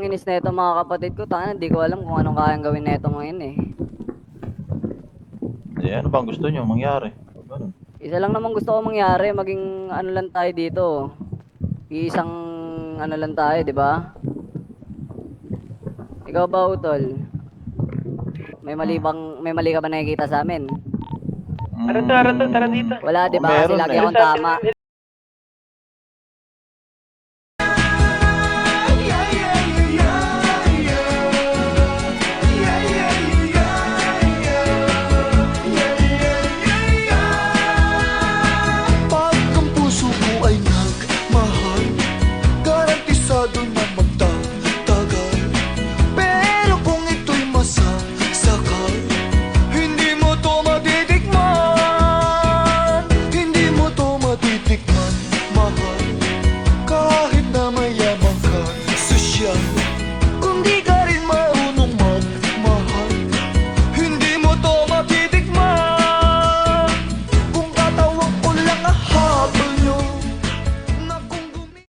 inis na ito mga kapatid ko. Tanga, hindi ko alam kung anong kayang gawin na ito ngayon eh. Eh, ano bang gusto nyo mangyari? Ganun. Isa lang naman gusto ko mangyari, maging ano lang tayo dito. Isang ano lang tayo, di ba? Ikaw ba, Utol? May mali ka ba nakikita sa amin? Tara dito. Wala, di ba? Kasi Meron lagi eh. akong tama. Pag ang puso ko ay nagmahal, garantisado na magtatagal. Pero kung ito'y masasakal, hindi mo to matitikman. Hindi mo to matitikman, mahal. Kahit na mayaman ka, sosyal, kung di ka